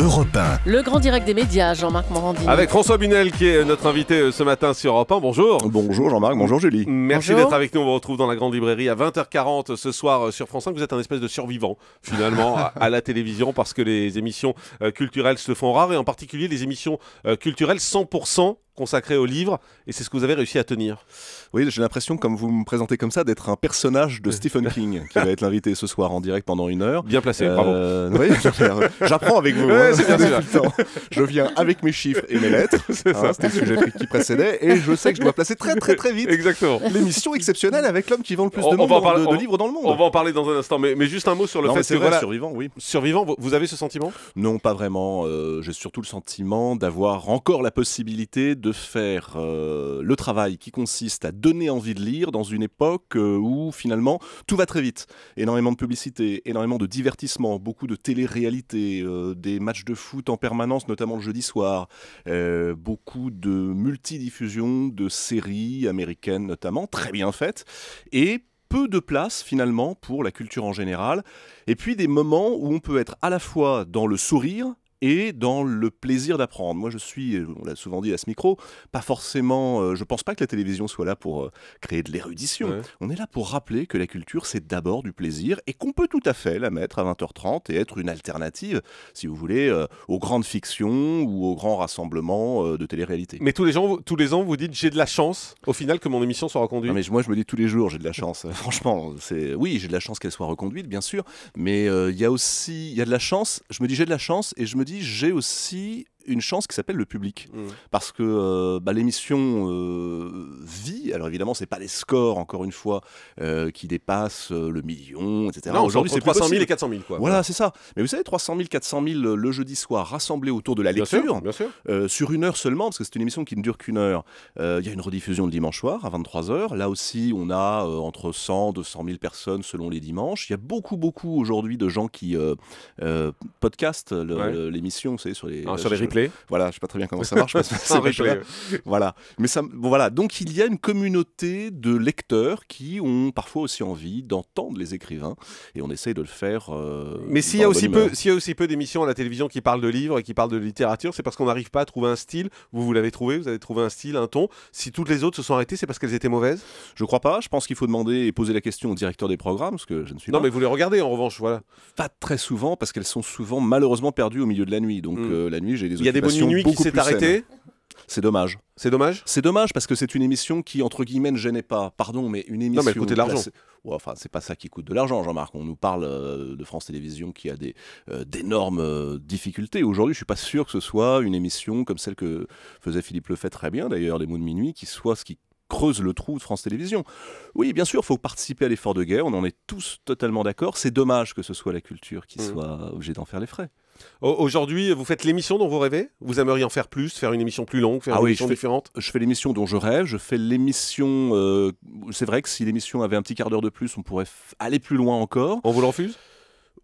Europe 1. Le grand direct des médias, Jean-Marc Morandini. Avec François Bunel qui est notre invité ce matin sur Europe 1. Bonjour. Bonjour Jean-Marc, bonjour Julie. Merci Bonjour. d'être avec nous. On vous retrouve dans la grande librairie à 20h40 ce soir sur France 5. Vous êtes un espèce de survivant finalement à la télévision parce que les émissions culturelles se font rares et en particulier les émissions culturelles 100% consacrées au livre. Et c'est ce que vous avez réussi à tenir. Oui, j'ai l'impression, comme vous me présentez comme ça, d'être un personnage de Stephen King qui va être l'invité ce soir en direct pendant 1 heure. Bien placé, bravo. Oui, j'apprends avec vous. Ouais, c'est bien, depuis le temps. Je viens avec mes chiffres et mes lettres. C'était le sujet qui précédait. Et je sais que je dois placer très vite Exactement. l'émission exceptionnelle avec l'homme qui vend le plus On de va livres dans le monde. On va en parler dans un instant. Mais juste un mot sur le Non, fait mais c'est que vrai, voilà, survivant, oui. survivant, vous avez ce sentiment ? Non, pas vraiment. J'ai surtout le sentiment d'avoir encore la possibilité de faire le travail qui consiste à donner envie de lire dans une époque où finalement tout va très vite. Énormément de publicité, énormément de divertissement, beaucoup de télé-réalité, des matchs de foot en permanence, notamment le jeudi soir, beaucoup de multidiffusions de séries américaines notamment, très bien faites, et peu de place finalement pour la culture en général, et puis des moments où on peut être à la fois dans le sourire et dans le plaisir d'apprendre. Moi, je suis, on l'a souvent dit à ce micro, pas forcément... je pense pas que la télévision soit là pour créer de l'érudition. Ouais. On est là pour rappeler que la culture, c'est d'abord du plaisir et qu'on peut tout à fait la mettre à 20h30 et être une alternative, si vous voulez, aux grandes fictions ou aux grands rassemblements de télé-réalité. Mais tous les ans, vous dites j'ai de la chance au final que mon émission soit reconduite. Non, mais moi, je me dis tous les jours, j'ai de la chance. Franchement, oui, j'ai de la chance qu'elle soit reconduite, bien sûr, mais il y a de la chance. Je me dis j'ai de la chance et je me dis j'ai aussi une chance qui s'appelle le public. Parce que l'émission vit. Alors évidemment, c'est pas les scores, encore une fois, qui dépassent le million, etc. Non, aujourd'hui, c'est 300 000 et 400 000, quoi. Voilà, c'est ça. Mais vous savez, 300 000, 400 000 le jeudi soir, rassemblés autour de la Bien lecture, sûr, bien sûr. sur 1 heure seulement, parce que c'est une émission qui ne dure qu'1 heure. Il y a une rediffusion le dimanche soir, à 23h. Là aussi, on a entre 100 200 000 personnes selon les dimanches. Il y a beaucoup aujourd'hui de gens qui podcastent l'émission, vous savez, sur les replays. Voilà, je sais pas très bien comment ça marche. Un replay. Voilà. Mais voilà. Donc il y a une communauté de lecteurs qui ont parfois aussi envie d'entendre les écrivains, et on essaye de le faire. Mais s'il y a aussi peu d'émissions à la télévision qui parlent de livres et qui parlent de littérature, c'est parce qu'on n'arrive pas à trouver un style. Vous l'avez trouvé, vous avez trouvé un style, un ton. Si toutes les autres se sont arrêtées, c'est parce qu'elles étaient mauvaises. Je crois pas. Je pense qu'il faut demander et poser la question au directeur des programmes, parce que je ne suis Non, pas. mais vous les regardez en revanche, voilà. Pas très souvent, parce qu'elles sont souvent malheureusement perdues au milieu de la nuit. Donc la nuit, j'ai des Il y a des bonnes nuits qui s'est arrêtée. C'est dommage. C'est dommage. C'est dommage parce que c'est une émission qui, entre guillemets, ne gênait pas. Pardon, mais une émission... Non, mais elle coûtait de l'argent. Ouais, enfin, c'est pas ça qui coûte de l'argent, Jean-Marc. On nous parle de France Télévisions qui a d'énormes difficultés. Aujourd'hui, je suis pas sûr que ce soit une émission comme celle que faisait Philippe Lefebvre très bien, d'ailleurs, Les mots de minuit, qui soit ce qui creuse le trou de France Télévisions. Oui, bien sûr, il faut participer à l'effort de guerre. On en est tous totalement d'accord. C'est dommage que ce soit la culture qui soit obligée d'en faire les frais. Aujourd'hui, vous faites l'émission dont vous rêvez ? Vous aimeriez en faire plus, faire une émission plus longue, faire une émission différente ? Je fais l'émission dont je rêve, je fais l'émission... c'est vrai que si l'émission avait un petit quart d'heure de plus, on pourrait aller plus loin encore. On vous le refuse ?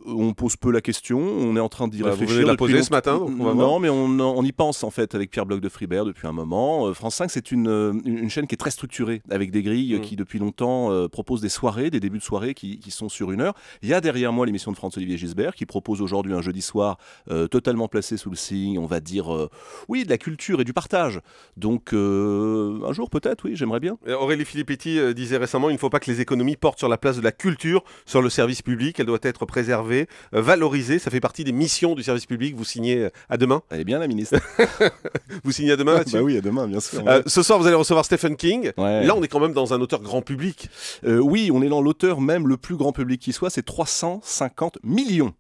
On pose peu la question, on est en train d'y réfléchir. Vous venez de la poser ce matin, donc on va voir. Non, mais on y pense en fait avec Pierre Bloch de Fribert depuis un moment. France 5, c'est une chaîne qui est très structurée, avec des grilles qui depuis longtemps proposent des soirées, des débuts de soirée qui sont sur 1 heure. Il y a derrière moi l'émission de François-Olivier Gisbert qui propose aujourd'hui un jeudi soir totalement placé sous le signe, on va dire, de la culture et du partage. Donc un jour peut-être, oui, j'aimerais bien. Aurélie Filippetti disait récemment, il ne faut pas que les économies portent sur la place de la culture, sur le service public, elle doit être préservée, valorisée, ça fait partie des missions du service public. Vous signez à demain ? Elle est bien la ministre. Vous signez à demain là-dessus ? Bah oui, à demain, bien sûr. Ce soir, vous allez recevoir Stephen King. Ouais. Là, on est quand même dans un auteur grand public. Oui, on est dans l'auteur même le plus grand public qui soit, c'est 350 millions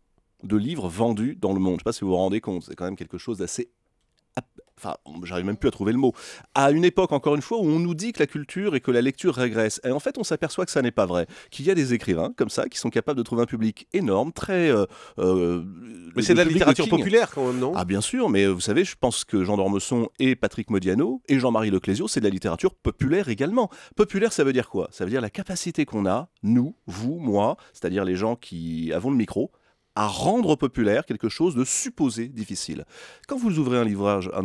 de livres vendus dans le monde. Je ne sais pas si vous vous rendez compte, c'est quand même quelque chose d'assez... Enfin, j'arrive même plus à trouver le mot. À une époque, encore une fois, où on nous dit que la culture et que la lecture régressent. Et en fait, on s'aperçoit que ça n'est pas vrai. Qu'il y a des écrivains, comme ça, qui sont capables de trouver un public énorme, très... mais c'est de la littérature populaire, quand même, non ? Ah, bien sûr, mais vous savez, je pense que Jean d'Ormesson et Patrick Modiano et Jean-Marie Leclésio, c'est de la littérature populaire également. Populaire, ça veut dire quoi ? Ça veut dire la capacité qu'on a, nous, vous, moi, c'est-à-dire les gens qui avons le micro, à rendre populaire quelque chose de supposé difficile. Quand vous ouvrez un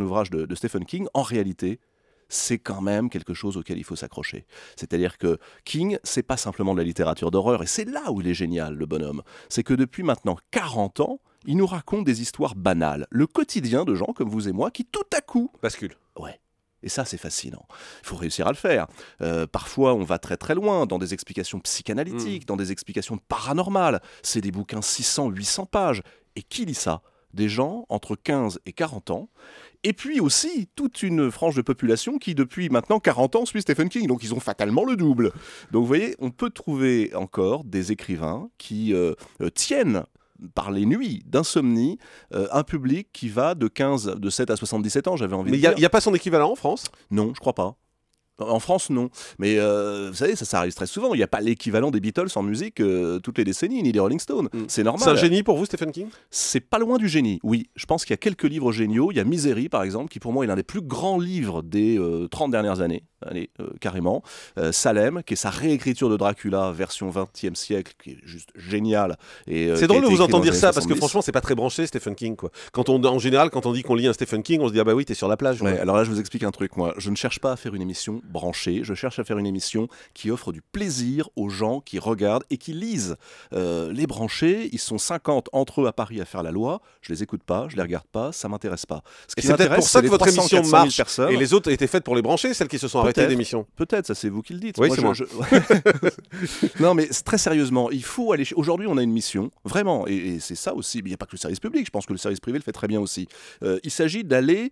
ouvrage de Stephen King, en réalité, c'est quand même quelque chose auquel il faut s'accrocher. C'est-à-dire que King, c'est pas simplement de la littérature d'horreur, et c'est là où il est génial, le bonhomme. C'est que depuis maintenant 40 ans, Il nous raconte des histoires banales, le quotidien de gens comme vous et moi qui tout à coup... Bascule. Ouais. Et ça, c'est fascinant. Il faut réussir à le faire. Parfois, on va très très loin dans des explications psychanalytiques, dans des explications paranormales. C'est des bouquins 600, 800 pages. Et qui lit ça? Des gens entre 15 et 40 ans. Et puis aussi, toute une frange de population qui, depuis maintenant 40 ans, suit Stephen King. Donc, ils ont fatalement le double. Donc, vous voyez, on peut trouver encore des écrivains qui tiennent par les nuits d'insomnie, un public qui va de 7 à 77 ans, j'avais envie de dire. Mais il n'y a pas son équivalent en France? Non, je crois pas. En France, non. Mais vous savez, ça arrive très souvent. Il n'y a pas l'équivalent des Beatles en musique toutes les décennies, ni des Rolling Stones. C'est normal. C'est un génie pour vous, Stephen King? C'est pas loin du génie, oui. Je pense qu'il y a quelques livres géniaux. Il y a Misery, par exemple, qui pour moi est l'un des plus grands livres des 30 dernières années. Allez, carrément. Salem, qui est sa réécriture de Dracula, version 20e siècle, qui est juste géniale. C'est drôle de vous entendre dire ça, parce que franchement, c'est pas très branché, Stephen King, quoi. En général, quand on dit qu'on lit un Stephen King, on se dit, ah bah oui, t'es sur la plage. Ouais, alors là, je vous explique un truc, moi. Je ne cherche pas à faire une émission branchée, je cherche à faire une émission qui offre du plaisir aux gens qui regardent et qui lisent. Les branchés, ils sont 50 entre eux à Paris à faire la loi, je les écoute pas, je les regarde pas, ça m'intéresse pas. Et c'est peut-être pour ça que votre émission marche, et les autres étaient faites pour les branchés, celles qui se sont arrêtées d'émission. Peut-être, ça c'est vous qui le dites. Oui, c'est moi. Non, mais très sérieusement, il faut aller... Aujourd'hui, on a une mission, vraiment, et c'est ça aussi, mais il n'y a pas que le service public, je pense que le service privé le fait très bien aussi. Il s'agit d'aller,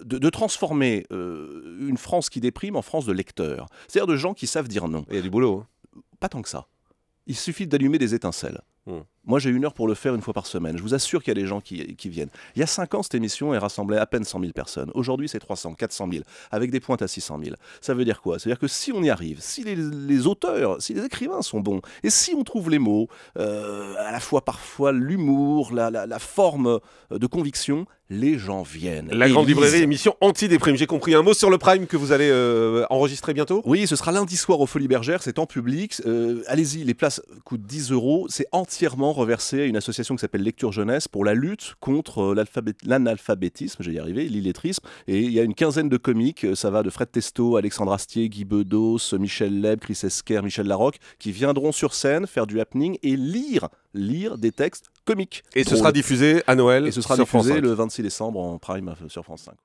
de transformer une France qui déprime en France de lecteurs. C'est-à-dire de gens qui savent dire non. Il y a du boulot. Pas tant que ça. Il suffit d'allumer des étincelles. Moi, j'ai 1 heure pour le faire une fois par semaine. Je vous assure qu'il y a des gens qui viennent. Il y a 5 ans, cette émission, elle rassemblait à peine 100 000 personnes. Aujourd'hui, c'est 300, 400 000, avec des pointes à 600 000. Ça veut dire quoi? Ça veut dire que si on y arrive, si les auteurs, si les écrivains sont bons, et si on trouve les mots, à la fois parfois l'humour, la forme de conviction, les gens viennent. La Grande Librairie, émission anti-déprime. J'ai compris. Un mot sur le Prime que vous allez enregistrer bientôt? Oui, ce sera lundi soir aux Folies Bergères, c'est en public. Allez-y, les places coûtent 10 €. C'est entièrement reversé à une association qui s'appelle Lecture Jeunesse pour la lutte contre l'analphabétisme, j'ai y arrivé, l'illettrisme. Et il y a une quinzaine de comiques, ça va de Fred Testo, Alexandre Astier, Guy Bedos, Michel Leb, Chris Esquer, Michel Larocque, qui viendront sur scène faire du happening et lire des textes comiques. Et ce sera diffusé à Noël. Et ce sera diffusé le 26 décembre en prime sur France 5.